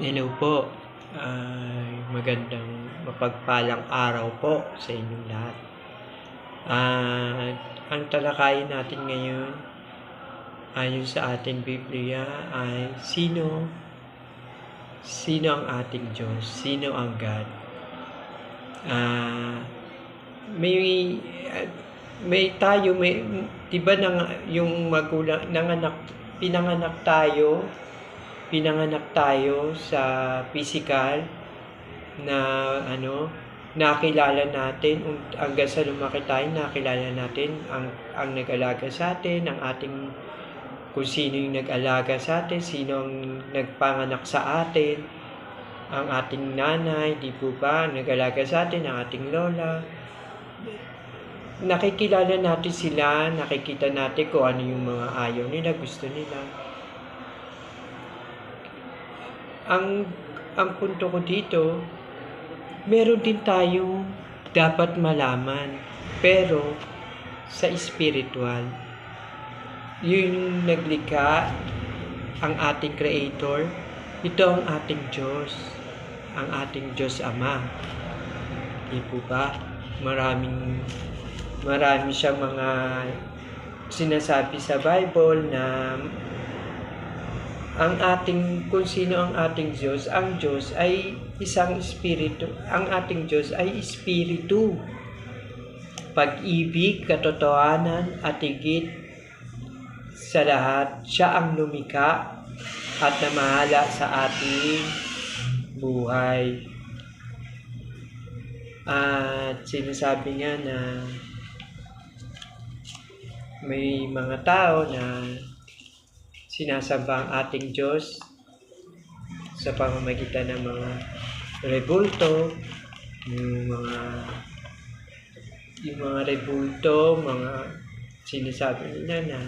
Hello po. Magandang mapagpalang araw po sa inyong lahat. Ang talakayin natin ngayon ayon sa ating Biblia ay sino ang ating Diyos? Sino ang God? May diba yung magulang pinanganak tayo sa physical na nakilala natin hanggang sa lumaki tayo, nakilala natin ang nag-alaga sa atin, kung sino yung nag-alaga sa atin, sino ang nagpanganak sa atin, ang ating nanay, di po ba, nag-alaga sa atin, ang ating lola. Nakikilala natin sila, nakikita natin kung ano yung mga ayaw nila, gusto nila. Ang punto ko dito, meron din tayong dapat malaman, pero sa spiritual. Yun yung naglikha, ang ating Creator. Ito ang ating Diyos, ang ating Diyos Ama. Di po ba? Marami siyang mga sinasabi sa Bible na kung sino ang ating Diyos, ang Diyos ay isang espiritu. Ang ating Diyos ay espiritu. Pag-ibig, katotohanan, at higit sa lahat, siya ang lumikha at namahala sa ating buhay. At sinasabi niya na may mga tao na sinasamba ang ating Diyos sa pamamagitan ng mga rebulto, yung mga rebulto, sinasabi nila na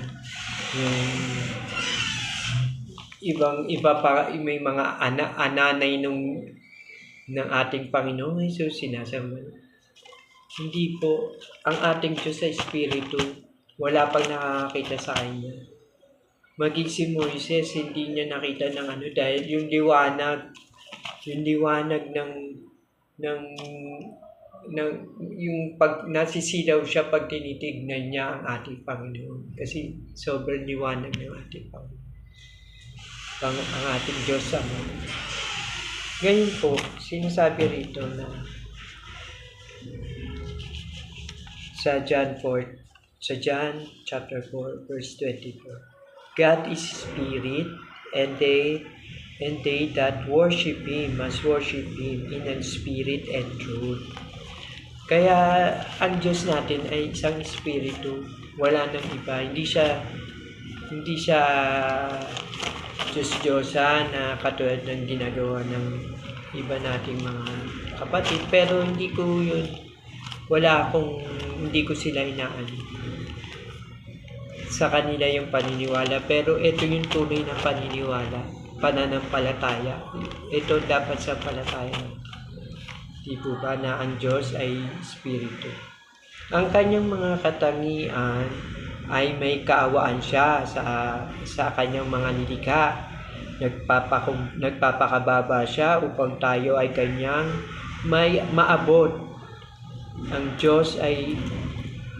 yung iba pa, may mga ananay ng ating Panginoong Hesus sinasamba. Hindi po, ang ating Diyos sa Espiritu, wala pang nakakakita sa Kanya. Maging si Moises, hindi niya nakita ng dahil yung liwanag yung pag nasisilaw siya pag tinitignan niya ang ating Panginoon. Kasi sobrang liwanag ng ating Panginoon. Ang ating Diyos Ama. Ngayon po, sinasabi rito na sa John chapter 4, verse 24. God is Spirit, and they that worship Him must worship Him in spirit and truth. Kaya ang Diyos natin ay isang Espiritu, wala nang iba. Hindi siya Diyos-Diyosa na katulad ng ginagawa ng iba nating mga kapatid. Pero hindi ko sila inaano. Sa kanila yung paniniwala, pero ito yung tunay na paniniwala, pananampalataya. Ito dapat sa palataya. Di po ba na ang Diyos ay Espiritu? Ang kanyang mga katangian ay may kaawaan siya sa kanyang mga nilikha. Nagpapakababa siya upang tayo ay kanyang may maabot. Ang Diyos ay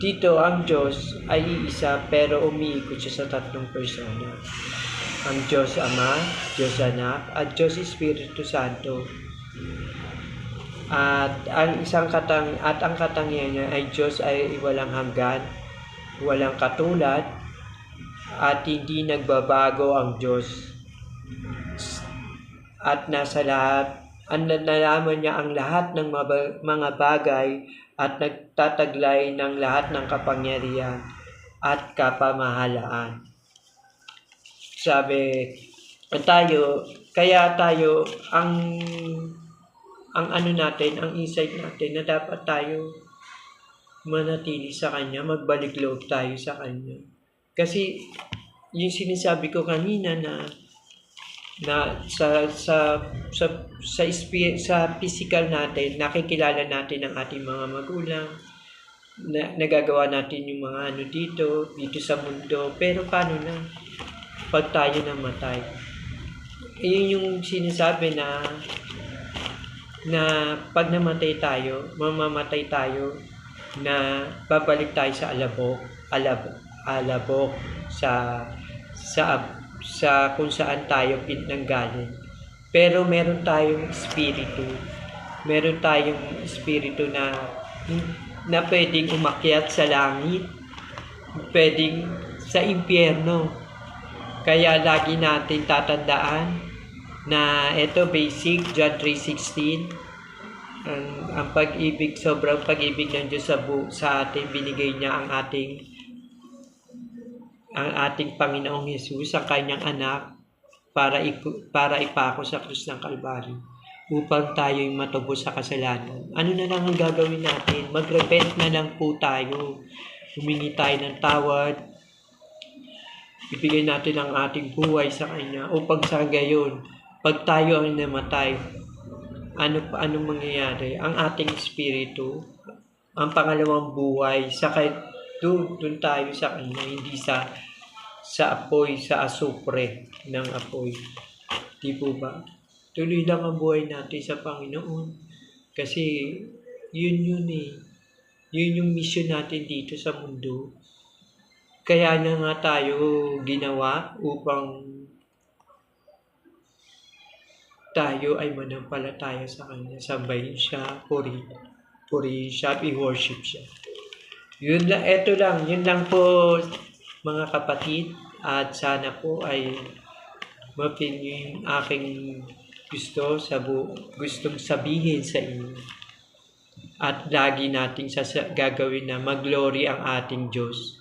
ang Diyos ay iisa pero umiikot siya sa tatlong persona. Ang Diyos Ama, Diyos Anak, at Diyos Espiritu Santo. At ang katangian niya ay Diyos ay walang hanggan, walang katulad, at hindi nagbabago ang Diyos. At nasa lahat, nalaman niya ang lahat ng mga bagay at nagtataglay ng lahat ng kapangyarihan at kapamahalaan. Sabi, kaya tayo, ang insight natin na dapat tayo manatili sa Kanya, magbalik loob tayo sa Kanya. Kasi, yung sinasabi ko kanina na sa physical natin, nakikilala natin ang ating mga magulang, nagagawa natin yung mga dito sa mundo. Pero paano na pag tayo namatay? Yun yung sinasabi na pag namatay tayo, mamamatay tayo, na babalik tayo sa alabok sa kung saan tayo pinanggaling. Pero meron tayong espiritu na pwedeng umakyat sa langit, pwedeng sa impyerno. Kaya lagi natin tatandaan na ito basic, John 3:16, ang pag-ibig, sobrang pag-ibig ng Diyos sa atin, binigay niya ang ating Panginoong Hesus, ang kanyang anak, para ipako sa krus ng Kalbaryo upang tayo'y matubos sa kasalanan. Ano na lang ang gagawin natin? Mag-repent na lang po tayo. Humingi tayo ng tawad. Ibigay natin ang ating buhay sa Kanya upang sa gayon, pag tayo ay namatay, anong mangyayari? Ang ating espiritu, ang pangalawang buhay, doon tayo sa Kanya, hindi sa apoy, sa asupre ng apoy. Di po ba? Tuloy lang ang buhay natin sa Panginoon. Kasi yun eh. Yun yung mission natin dito sa mundo. Kaya na nga tayo ginawa upang tayo ay manampalataya sa Kanya. Sambahin siya, purihin siya, i-worship siya. Yun lang po mga kapatid. At sana po ay mapin yung aking gustong sabihin sa inyo. At lagi nating gagawin na mag-glory ang ating Diyos.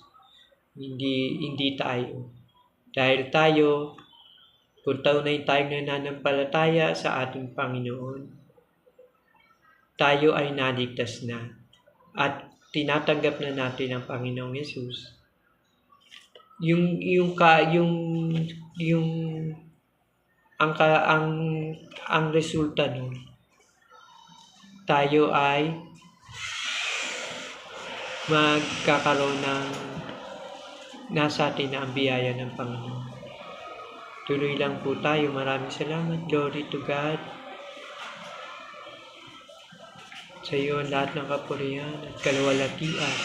Hindi tayo. Dahil tayo, kung tunay tayong nananampalataya sa ating Panginoon, tayo ay naligtas na. At tinatanggap na natin ang Panginoong Hesus. Ang resulta nun, tayo ay magkakaroon ng nasa atin na ang biyaya ng Panginoon. Tuloy lang po tayo. Maraming salamat. Glory to God. Sa iyo ang lahat ng kapurihan at kaluwalhatian.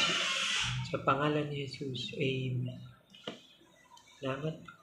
Sa pangalan ni Jesus. Amen. Salamat.